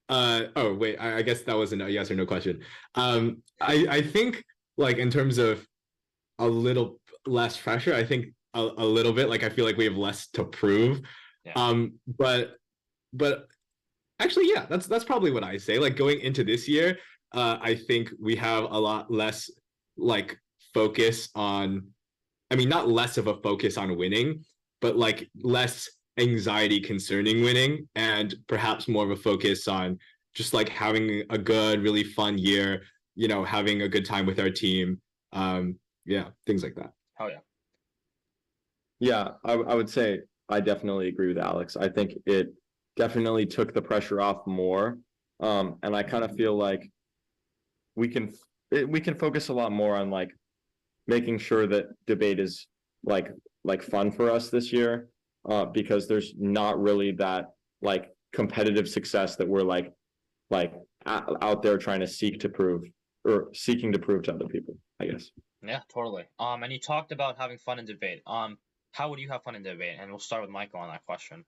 Speaker 2: Oh wait, I guess that wasn't a yes or no question. I think like in terms of a little less pressure, I think a little bit. Like I feel like we have less to prove.
Speaker 1: Yeah.
Speaker 2: But actually, yeah, that's probably what I say. Like going into this year, I think we have a lot less like focus on. I mean, not less of a focus on winning, but like less anxiety concerning winning, and perhaps more of a focus on just like having a good, really fun year. You know, having a good time with our team. Yeah, things like that.
Speaker 1: Hell yeah.
Speaker 3: Yeah, I would say I definitely agree with Alex. I think it definitely took the pressure off more. And I kind of feel like we can we can focus a lot more on like making sure that debate is like fun for us this year, because there's not really that like competitive success that we're like out there trying to seek to prove or seeking to prove to other people, I guess.
Speaker 1: Yeah, totally. And you talked about having fun in debate. How would you have fun in debate? And we'll start with Michael on that question.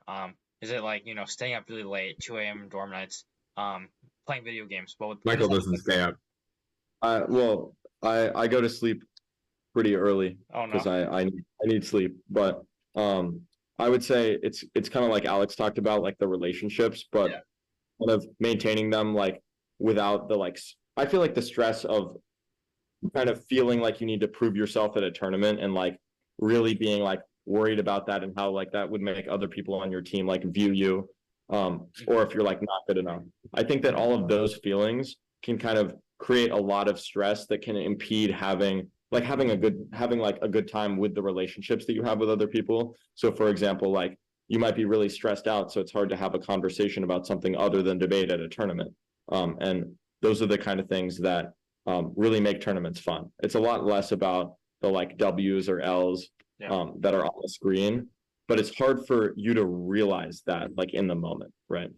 Speaker 1: Is it like, staying up really late, 2 a.m. dorm nights, playing video games?
Speaker 2: Michael doesn't stay up.
Speaker 3: Well, I go to sleep pretty early
Speaker 1: Oh no.
Speaker 3: because I need sleep. But I would say it's kind of like Alex talked about, like the relationships, but
Speaker 1: Yeah.
Speaker 3: kind of maintaining them like without the like. I feel like the stress of kind of feeling like you need to prove yourself at a tournament and like really being like worried about that and how like that would make other people on your team like view you, or if you're like not good enough. I think that all of those feelings can kind of create a lot of stress that can impede having a good time with the relationships that you have with other people. So for example, like you might be really stressed out, so it's hard to have a conversation about something other than debate at a tournament. And those are the kind of things that really make tournaments fun. It's a lot less about the like W's or L's that are on the screen, but it's hard for you to realize that like in the moment, right?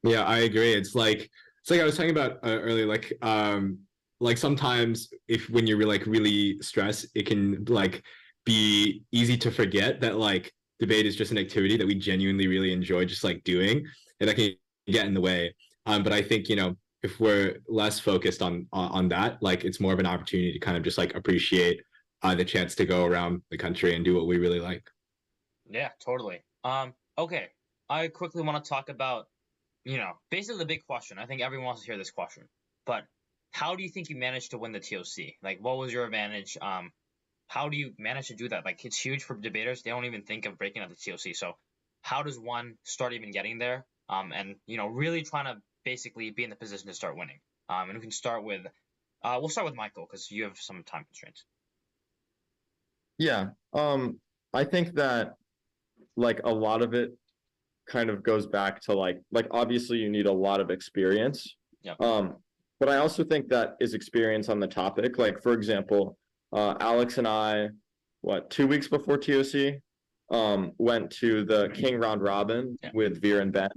Speaker 2: Yeah, I agree. It's like I was talking about earlier. Like sometimes if when you're like really stressed, it can like be easy to forget that like debate is just an activity that we genuinely really enjoy just like doing, and that can get in the way. But I think if we're less focused on that, like it's more of an opportunity to kind of just like appreciate the chance to go around the country and do what we really like.
Speaker 1: Yeah, totally. Okay. I quickly want to talk about, basically the big question. I think everyone wants to hear this question. But how do you think you managed to win the TOC? Like, what was your advantage? How do you manage to do that? Like, it's huge for debaters. They don't even think of breaking out the TOC. So how does one start even getting there? And, really trying to basically be in the position to start winning. And we can start with, we'll start with Michael because you have some time constraints.
Speaker 3: Yeah. I think that like a lot of it kind of goes back to like obviously you need a lot of experience.
Speaker 1: Yeah.
Speaker 3: But I also think that is experience on the topic. Like for example, Alex and I, 2 weeks before TOC, went to the King round robin with Veer and Ben,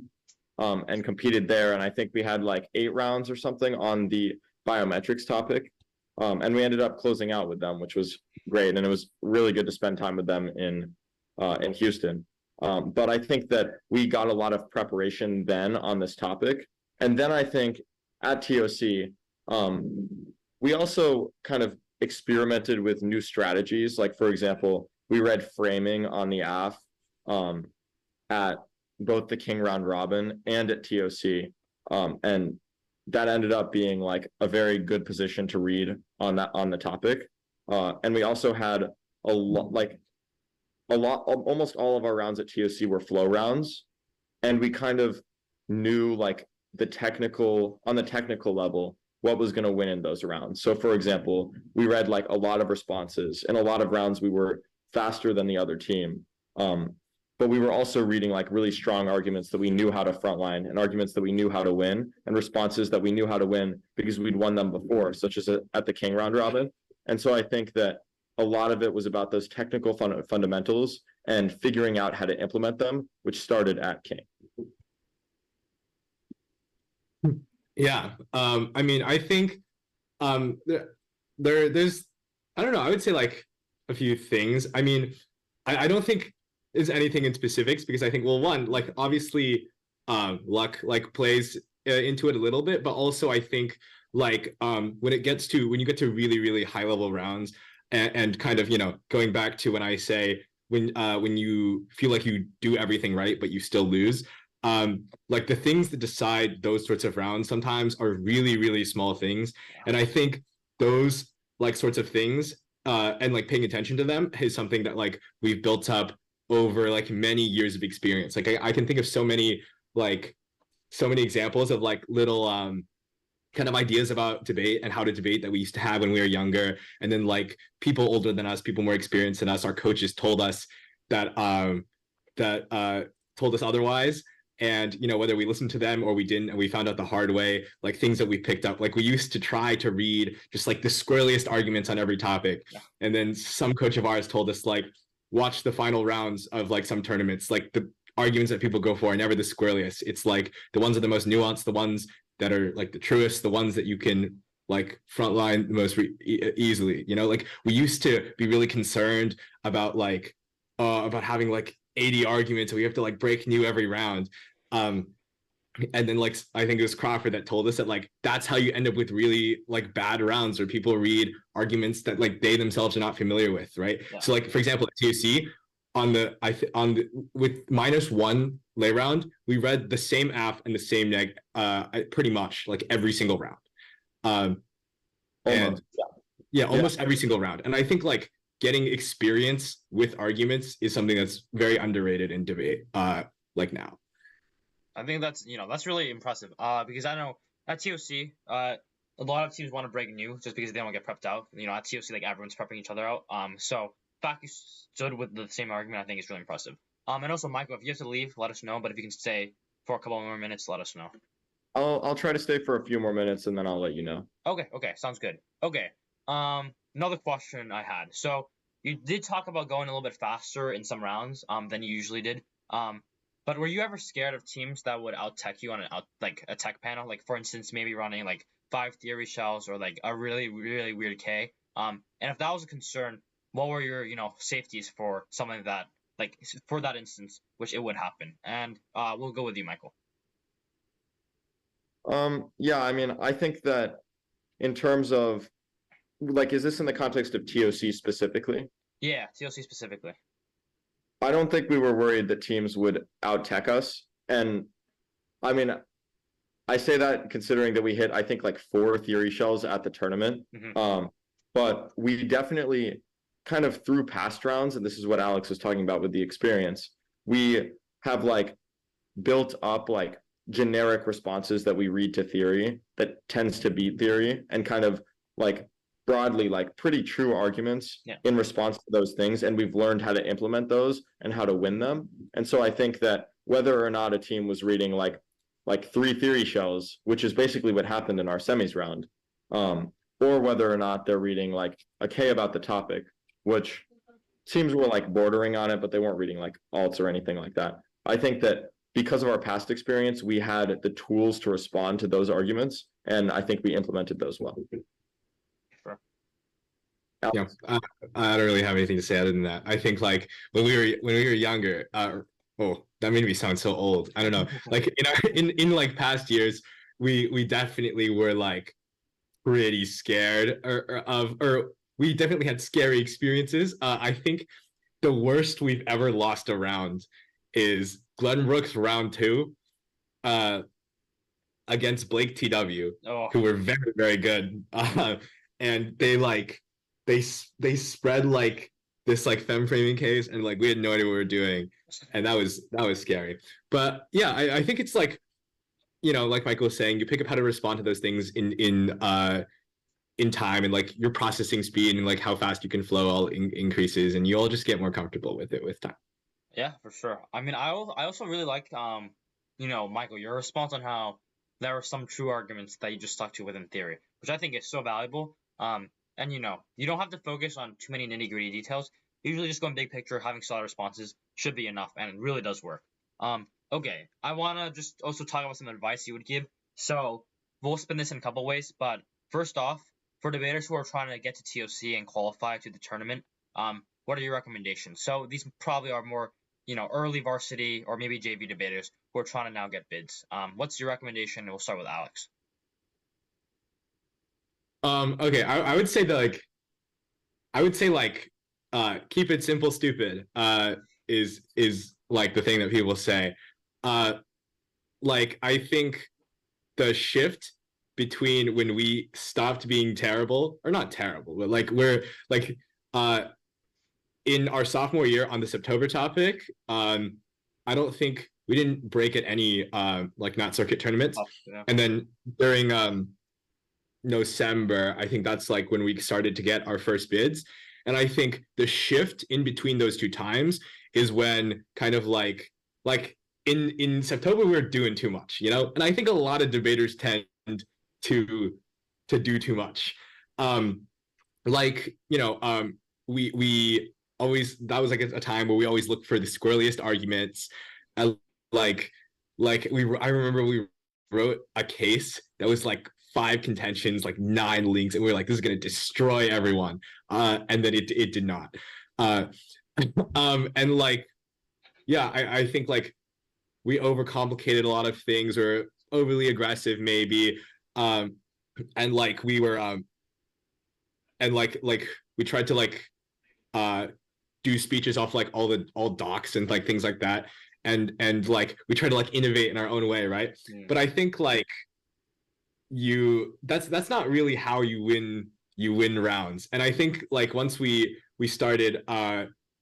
Speaker 3: and competed there. And I think we had like 8 rounds or something on the biometrics topic. And we ended up closing out with them, which was great. And it was really good to spend time with them in Houston. But I think that we got a lot of preparation then on this topic. And then I think at TOC, we also kind of experimented with new strategies. Like, for example, we read framing on the AF at both the King round robin and at TOC. And that ended up being like a very good position to read on the topic. And we also had almost all of our rounds at TOC were flow rounds, and we kind of knew like on the technical level what was going to win in those rounds. So for example, we read like a lot of responses. In a lot of rounds we were faster than the other team. But but we were also reading like really strong arguments that we knew how to frontline and arguments that we knew how to win and responses that we knew how to win because we'd won them before, such as at the King round robin. And so I think that a lot of it was about those technical fundamentals and figuring out how to implement them, which started at King.
Speaker 2: Yeah. I mean, I think there's, I don't know, I would say like a few things. I mean, I don't think there's anything in specifics because I think, well, one, like obviously luck like plays into it a little bit, but also I think like when you get to really, really high level rounds and kind of, you know, going back to when I say when you feel like you do everything right, but you still lose, like the things that decide those sorts of rounds sometimes are really, really small things. And I think those like sorts of things and like paying attention to them is something that like we've built up over like many years of experience. Like I can think of so many examples of like little kind of ideas about debate and how to debate that we used to have when we were younger, and then like people older than us, people more experienced than us, our coaches told us that told us otherwise. And you know, whether we listened to them or we didn't, and we found out the hard way, like things that we picked up, like we used to try to read just like the squirreliest arguments on every topic. And then some coach of ours told us like, watch the final rounds of like some tournaments, like the arguments that people go for are never the squirreliest. It's like the ones that are the most nuanced, the ones that are like the truest, the ones that you can like frontline the most easily. You know, like we used to be really concerned about like about having like 80 arguments and we have to like break new every round. And then like I think it was Crawford that told us that like that's how you end up with really like bad rounds where people read arguments that like they themselves are not familiar with, right? Yeah. So like for example at TOC with -1 lay round, we read the same app and the same neg pretty much like every single round. Almost every single round. And I think like getting experience with arguments is something that's very underrated in debate like now.
Speaker 1: I think that's really impressive because I know at TOC a lot of teams want to break new just because they don't get prepped out. You know, at TOC like everyone's prepping each other out. So the fact you stood with the same argument I think is really impressive. And also Michael, if you have to leave, let us know. But if you can stay for a couple more minutes, let us know.
Speaker 3: I'll try to stay for a few more minutes and then I'll let you know.
Speaker 1: Okay, sounds good. Okay. Another question I had. So you did talk about going a little bit faster in some rounds than you usually did. But were you ever scared of teams that would out-tech you on a tech panel? Like for instance, maybe running like 5 theory shells or like a really, really weird K. And if that was a concern, what were your safeties for something that like for that instance, which it would happen? And we'll go with you, Michael.
Speaker 3: Yeah, I mean, I think that in terms of like, is this in the context of TOC specifically?
Speaker 1: Yeah, TOC specifically.
Speaker 3: I don't think we were worried that teams would out-tech us. And I mean, I say that considering that we hit, I think, like 4 theory shells at the tournament. Mm-hmm. But we definitely kind of through past rounds, and this is what Alex was talking about with the experience, we have like built up like generic responses that we read to theory that tends to beat theory, and kind of like broadly like pretty true arguments in response to those things, and we've learned how to implement those and how to win them. And so I think that whether or not a team was reading like 3 theory shells, which is basically what happened in our semis round, or whether or not they're reading like a K about the topic, which teams were like bordering on it, but they weren't reading like alts or anything like that. I think that because of our past experience, we had the tools to respond to those arguments, and I think we implemented those well.
Speaker 1: Sure.
Speaker 2: Yeah, I don't really have anything to say other than that. I think like when we were younger, that made me sound so old. I don't know. Like in like past years, we definitely were like pretty scared or we definitely had scary experiences. I think the worst we've ever lost a round is Glenbrook's round 2 against Blake TW, who were very, very good. And they spread like this like fem framing case, and like we had no idea what we were doing, and that was scary. But yeah, I think it's like, like Michael was saying, you pick up how to respond to those things in time, and like your processing speed and like how fast you can flow all increases, and you all just get more comfortable with it with time.
Speaker 1: Yeah, for sure. I mean, I also really like Michael, your response on how there are some true arguments that you just stuck to within theory, which I think is so valuable. And you don't have to focus on too many nitty-gritty details. Usually, just going big picture, having solid responses should be enough, and it really does work. Okay, I wanna just also talk about some advice you would give. So we'll spin this in a couple ways, but first off, for debaters who are trying to get to TOC and qualify to the tournament, what are your recommendations? So these probably are more early varsity or maybe JV debaters who are trying to now get bids. What's your recommendation? We'll start with Alex.
Speaker 2: Okay, I would say that keep it simple, stupid. Is like the thing that people say. Uh, like I think the shift between when we stopped being terrible, or not terrible, but like we're like uh in our sophomore year on the September topic, I don't think we didn't break at any like not circuit tournaments.
Speaker 1: Oh, yeah.
Speaker 2: And then during November, I think that's like when we started to get our first bids. And I think the shift in between those two times is when kind of like in September we were doing too much, you know? And I think a lot of debaters tend to do too much. Like, we always that was like a time where we always looked for the squirreliest arguments. Uh, like I remember we wrote a case that was like 5 contentions, like 9 links, and we were like, this is gonna destroy everyone. And then it did not. Uh, and like, yeah, I think like we overcomplicated a lot of things or overly aggressive maybe. And like we were and like we tried to like do speeches off like all docs and like things like that. And like we try to like innovate in our own way, right? But I think like that's not really how you win rounds. And I think like once we started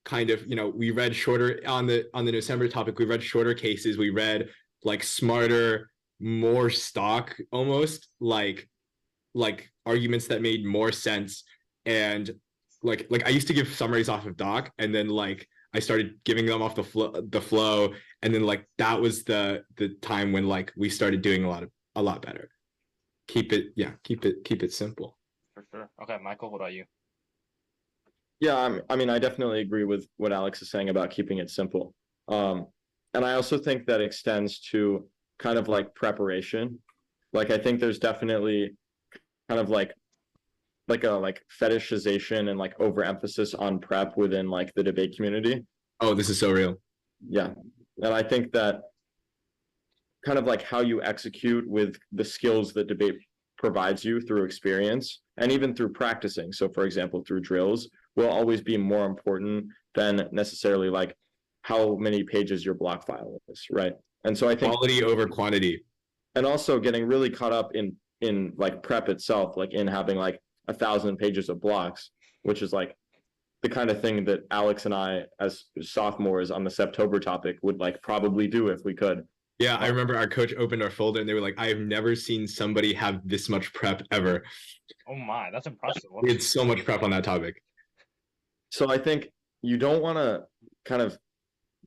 Speaker 2: kind of we read shorter on the December topic, we read shorter cases, we read like smarter, more stock, almost like arguments that made more sense. And like I used to give summaries off of doc, and then like I started giving them off the flow, and then like that was the time when like we started doing a lot better. Keep it simple.
Speaker 1: For sure. Okay, Michael, what about you?
Speaker 3: Yeah, I mean, I definitely agree with what Alex is saying about keeping it simple. And I also think that extends to kind of like preparation. Like I think there's definitely kind of like a like fetishization and like overemphasis on prep within like the debate community.
Speaker 2: Oh, this is so real.
Speaker 3: Yeah. And I think that kind of like how you execute with the skills that debate provides you through experience and even through practicing. So for example, through drills will always be more important than necessarily like how many pages your block file is, right? And so I think
Speaker 2: quality over quantity.
Speaker 3: And also getting really caught up in like prep itself, like in having like 1,000 pages of blocks, which is like the kind of thing that Alex and I, as sophomores on the September topic, would like probably do if we could.
Speaker 2: Yeah, I remember our coach opened our folder and they were like, I have never seen somebody have this much prep ever.
Speaker 1: Oh my, that's impressive.
Speaker 2: We had so much prep on that topic.
Speaker 3: So I think you don't want to kind of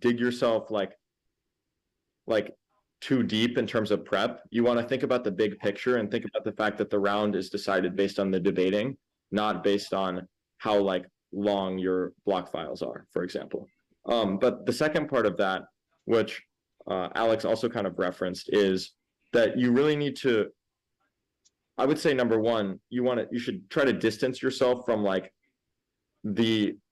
Speaker 3: dig yourself like too deep in terms of prep. You want to think about the big picture and think about the fact that the round is decided based on the debating, not based on how like long your block files are, for example. But the second part of that, which Alex also kind of referenced, is that you really need to, I would say number one, you should try to distance yourself from like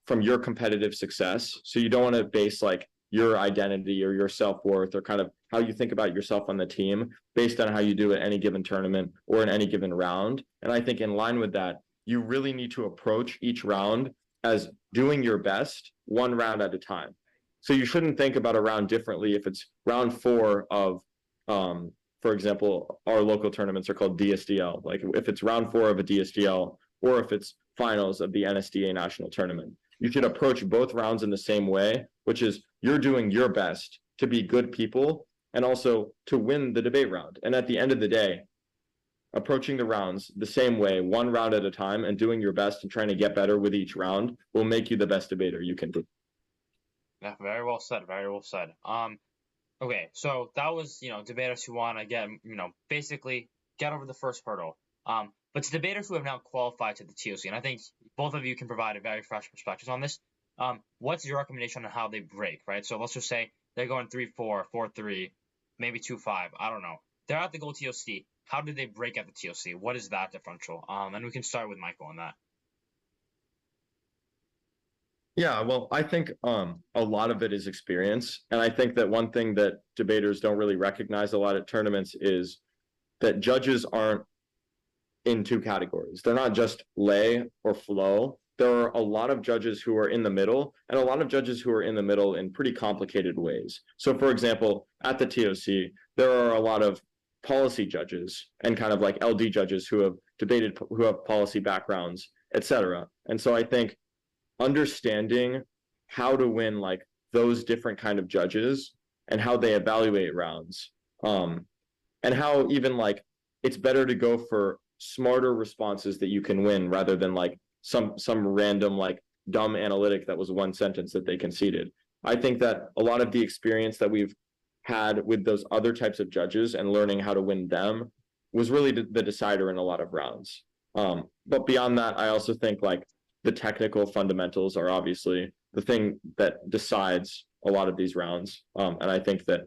Speaker 3: from your competitive success. So you don't want to base like your identity or your self-worth or kind of how you think about yourself on the team based on how you do at any given tournament or in any given round. And I think in line with that, you really need to approach each round as doing your best one round at a time. So you shouldn't think about a round differently if it's round 4 of, for example, our local tournaments are called DSDL. Like if it's round 4 of a DSDL or if it's finals of the NSDA national tournament. You should approach both rounds in the same way, which is you're doing your best to be good people and also to win the debate round. And at the end of the day, approaching the rounds the same way, one round at a time, and doing your best and trying to get better with each round will make you the best debater you can be.
Speaker 1: Yeah, very well said. Very well said. Okay, so that was, debaters who want to get, basically get over the first hurdle. But to debaters who have now qualified to the TOC, and I think both of you can provide a very fresh perspective on this. What's your recommendation on how they break, right? So let's just say they're going 3-4, 4-3, maybe 2-5. I don't know. They're at the gold TOC. How did they break at the TOC? What is that differential? And we can start with Michael on that.
Speaker 3: Yeah, well, I think a lot of it is experience. And I think that one thing that debaters don't really recognize a lot at tournaments is that judges aren't in two categories. They're not just lay or flow. There are a lot of judges who are in the middle, and a lot of judges who are in the middle in pretty complicated ways. So, for example, at the TOC, there are a lot of policy judges and kind of like LD judges who have debated, who have policy backgrounds, etc. And so I think understanding how to win like those different kind of judges and how they evaluate rounds, and how even like it's better to go for smarter responses that you can win rather than like some random like dumb analytic that was one sentence that they conceded. I think that a lot of the experience that we've had with those other types of judges and learning how to win them was really the decider in a lot of rounds. But beyond that, I also think like the technical fundamentals are obviously the thing that decides a lot of these rounds. And I think that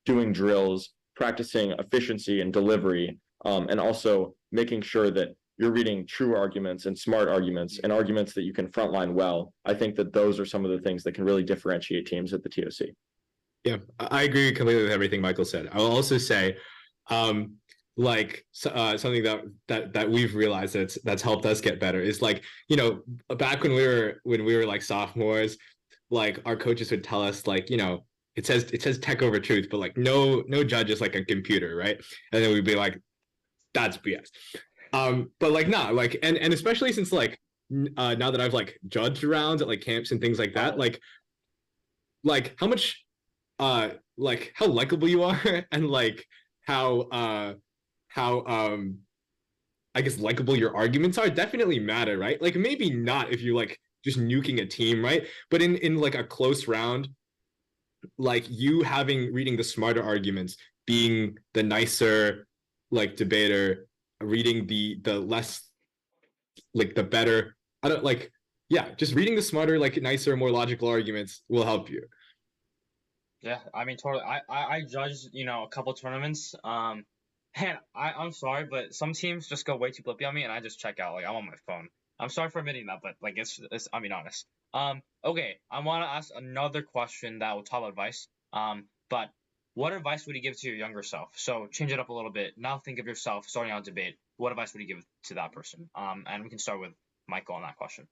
Speaker 3: doing drills, practicing efficiency and delivery, and also making sure that you're reading true arguments and smart arguments and arguments that you can frontline well. I think that those are some of the things that can really differentiate teams at the TOC.
Speaker 2: Yeah, I agree completely with everything Michael said. I will also say, something that we've realized that's helped us get better is like, back when we were like sophomores, like our coaches would tell us like, it says tech over truth, but like no judge is like a computer, right? And then we'd be like, that's BS. But like nah, like and especially since like now that I've like judged rounds at like camps and things like that, like how much like how likable you are and like how I guess likable your arguments are definitely matter, right? Like maybe not if you're like just nuking a team, right? But in like a close round, like you reading the smarter arguments, being the nicer like debater, reading the less like the better. I don't like yeah, just reading the smarter, like nicer, more logical arguments will help you.
Speaker 1: Yeah, I mean, totally. I judged, a couple tournaments. And I'm sorry, but some teams just go way too flippy on me, and I just check out. Like I'm on my phone. I'm sorry for admitting that, but like it's I mean, honest. Okay, I want to ask another question that will top advice. But what advice would you give to your younger self? So change it up a little bit. Now think of yourself starting out a debate. What advice would you give to that person? And we can start with Michael on that question.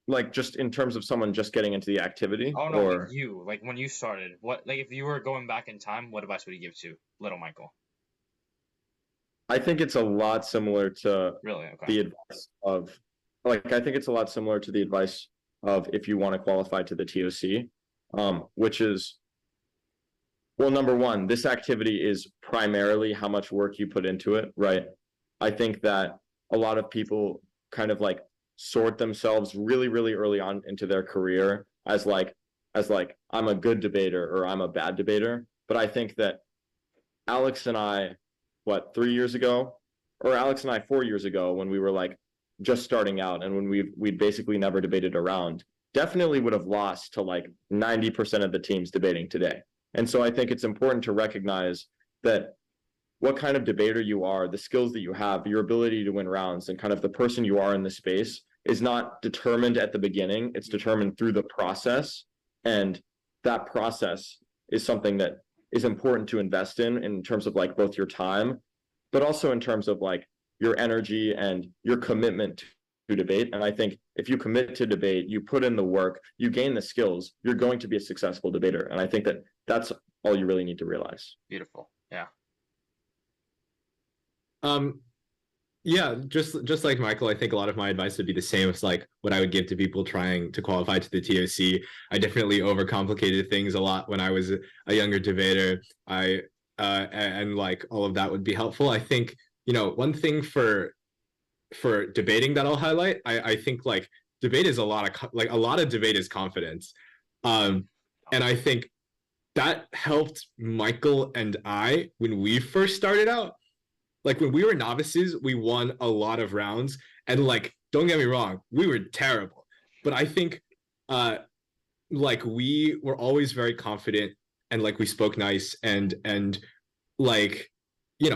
Speaker 3: Like just in terms of someone just getting into the activity,
Speaker 1: Oh no,
Speaker 3: or
Speaker 1: like you, like when you started, what, like if you were going back in time, what advice would you give to little Michael?
Speaker 3: I think it's a lot similar to
Speaker 1: Really? Okay.
Speaker 3: the advice of like I think it's a lot similar to the advice of if you want to qualify to the TOC, which is well, number one, this activity is primarily how much work you put into it, right? I think that a lot of people kind of like sort themselves really, really early on into their career as like I'm a good debater or I'm a bad debater. But I think that Alex and I, what, 3 years ago, or Alex and I 4 years ago, when we were like just starting out and when we'd basically never debated around, definitely would have lost to like 90% of the teams debating today. And so I think it's important to recognize that what kind of debater you are, the skills that you have, your ability to win rounds, and kind of the person you are in the space is not determined at the beginning. It's determined through the process. And that process is something that is important to invest in terms of like both your time, but also in terms of like your energy and your commitment to debate. And I think if you commit to debate, you put in the work, you gain the skills, you're going to be a successful debater. And I think that that's all you really need to realize.
Speaker 1: Beautiful. Yeah.
Speaker 2: Yeah, just like Michael, I think a lot of my advice would be the same as like what I would give to people trying to qualify to the TOC. I definitely overcomplicated things a lot when I was a younger debater. And like all of that would be helpful. I think, one thing for debating that I'll highlight, I think like debate is a lot of debate is confidence. And I think that helped Michael and I when we first started out. Like when we were novices, we won a lot of rounds, and like don't get me wrong, we were terrible. But I think like we were always very confident, and like we spoke nice, and like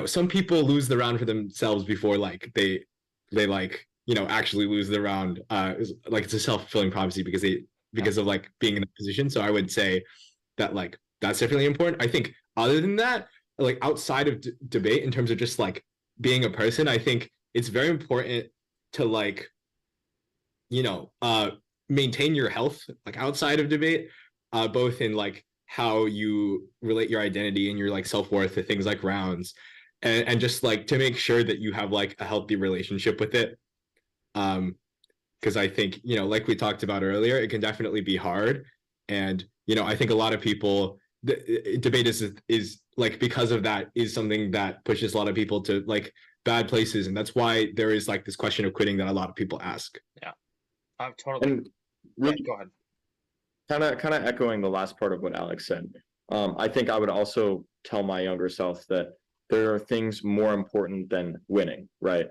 Speaker 2: some people lose the round for themselves before like they like actually lose the round. Like it's a self-fulfilling prophecy because of like being in a position. So I would say that like that's definitely important. I think other than that, like outside of debate, in terms of just like being a person, I think it's very important to like maintain your health like outside of debate, both in like how you relate your identity and your like self-worth to things like rounds, and just like to make sure that you have like a healthy relationship with it. Because I think like we talked about earlier, it can definitely be hard, and I think a lot of people debate is like, because of that, is something that pushes a lot of people to like bad places, and that's why there is like this question of quitting that a lot of people ask.
Speaker 1: Yeah, I'm totally.
Speaker 3: And really,
Speaker 1: go ahead.
Speaker 3: Kind of echoing the last part of what Alex said. I think I would also tell my younger self that there are things more important than winning, right?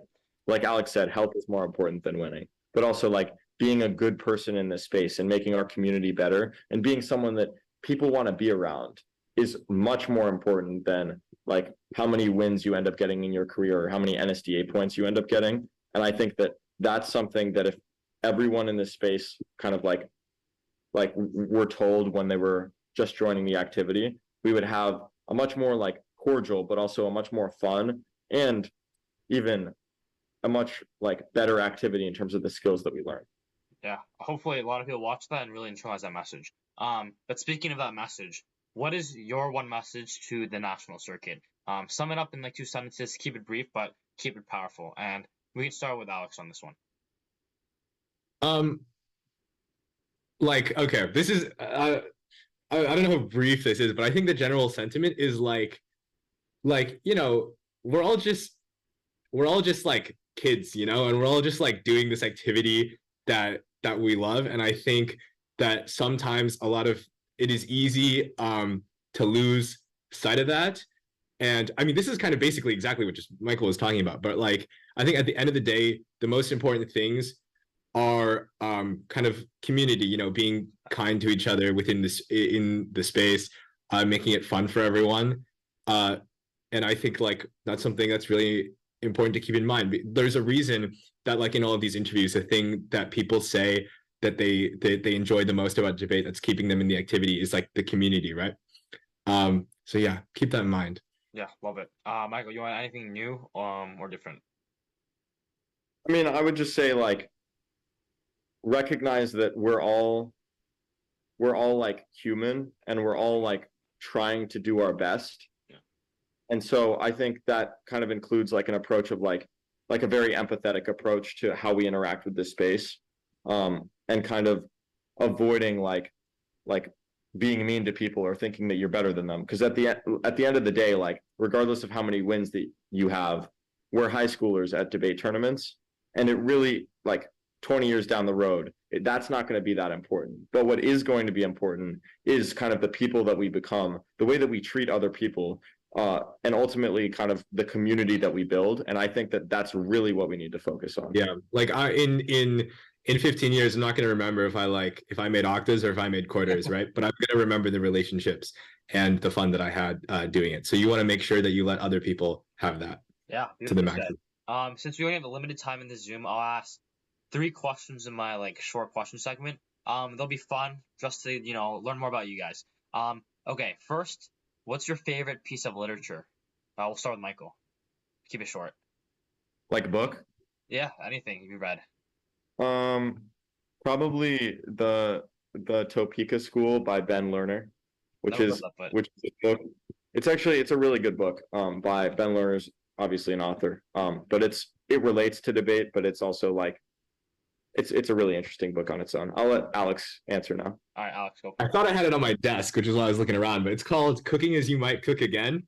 Speaker 3: Like Alex said, health is more important than winning, but also like being a good person in this space and making our community better and being someone that people want to be around is much more important than like how many wins you end up getting in your career or how many NSDA points you end up getting. And I think that that's something that if everyone in this space kind of like were told when they were just joining the activity, we would have a much more like cordial, but also a much more fun and even a much like better activity in terms of the skills that we learn.
Speaker 1: Yeah, hopefully a lot of people watch that and really internalize that message. But speaking of that message, what is your one message to the national circuit? Sum it up in like 2 sentences. Keep it brief, but keep it powerful. And we can start with Alex on this one.
Speaker 2: Like, okay, this is I don't know how brief this is, but I think the general sentiment is like we're all just like kids, and we're all just like doing this activity that we love. And I think that sometimes a lot of it is easy to lose sight of that. And I mean, this is kind of basically exactly what just Michael was talking about. But like, I think at the end of the day, the most important things are kind of community, being kind to each other in the space, making it fun for everyone. And I think like that's something that's really important to keep in mind. There's a reason that like in all of these interviews, the thing that people say that they enjoy the most about debate that's keeping them in the activity is like the community, right? So yeah, keep that in mind.
Speaker 1: Yeah, love it. Michael, you want anything new or different?
Speaker 3: I mean, I would just say like recognize that we're all like human and we're all like trying to do our best.
Speaker 1: Yeah.
Speaker 3: And so I think that kind of includes like an approach of like a very empathetic approach to how we interact with this space, and kind of avoiding like being mean to people or thinking that you're better than them, because at the end of the day, like regardless of how many wins that you have, we're high schoolers at debate tournaments, and it really like 20 years down the road, that's not going to be that important. But what is going to be important is kind of the people that we become, the way that we treat other people, and ultimately kind of the community that we build. And I think that that's really what we need to focus on.
Speaker 2: Yeah, like in 15 years, I'm not going to remember if I made octas or if I made quarters, right? But I'm going to remember the relationships and the fun that I had doing it. So you want to make sure that you let other people have that.
Speaker 1: Yeah,
Speaker 2: to the max.
Speaker 1: Since we only have a limited time in this Zoom, I'll ask 3 questions in my like short question segment. They'll be fun just to learn more about you guys. Okay, first, what's your favorite piece of literature? We'll start with Michael. Keep it short.
Speaker 3: Like a book?
Speaker 1: Yeah, anything you read.
Speaker 3: Probably the Topeka School by Ben Lerner, which is a book. It's a really good book by Ben Lerner's obviously an author, but it relates to debate, but it's also like it's a really interesting book on its own. I'll let Alex answer now.
Speaker 1: All right, Alex, go.
Speaker 2: I thought I had it on my desk, which is why I was looking around, but it's called Cooking as You Might Cook Again.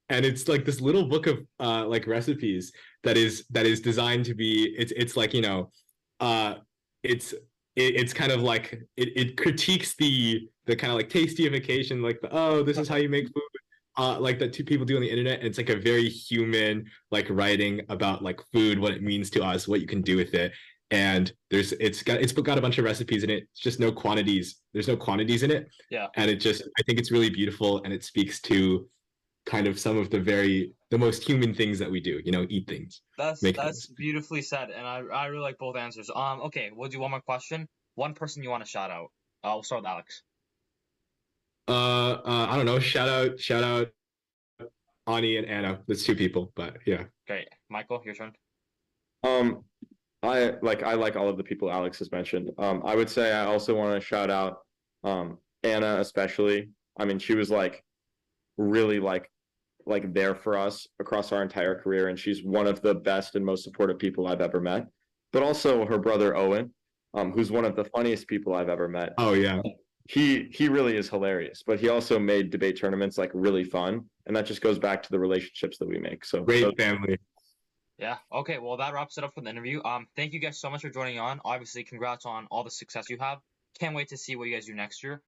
Speaker 2: And it's like this little book of like recipes that is designed to be, it's like, it's it's kind of like it critiques the kind of like tastyification, like this is how you make food, like that two people do on the internet. And it's like a very human like writing about like food, what it means to us, what you can do with it. And it's got a bunch of recipes in it. It's just no quantities. There's no quantities in it.
Speaker 1: Yeah.
Speaker 2: And I think it's really beautiful, and it speaks to kind of some of the most human things that we do. Eat things.
Speaker 1: That's
Speaker 2: Make things.
Speaker 1: beautifully said, and I really like both answers. Okay, we'll do one more question. One person you want to shout out. We'll start with Alex.
Speaker 2: I don't know. Shout out Ani and Anna. That's two people, but yeah.
Speaker 1: Great. Michael, your turn.
Speaker 3: Um, I like all of the people Alex has mentioned. I would say I also want to shout out Anna especially. I mean, she was like really like there for us across our entire career, and she's one of the best and most supportive people I've ever met. But also her brother Owen, who's one of the funniest people I've ever met.
Speaker 2: Oh yeah.
Speaker 3: He really is hilarious, but he also made debate tournaments like really fun, and that just goes back to the relationships that we make. So
Speaker 2: great family.
Speaker 1: Yeah. Okay. Well, that wraps it up for the interview. Thank you guys so much for joining on. Obviously, congrats on all the success you have. Can't wait to see what you guys do next year.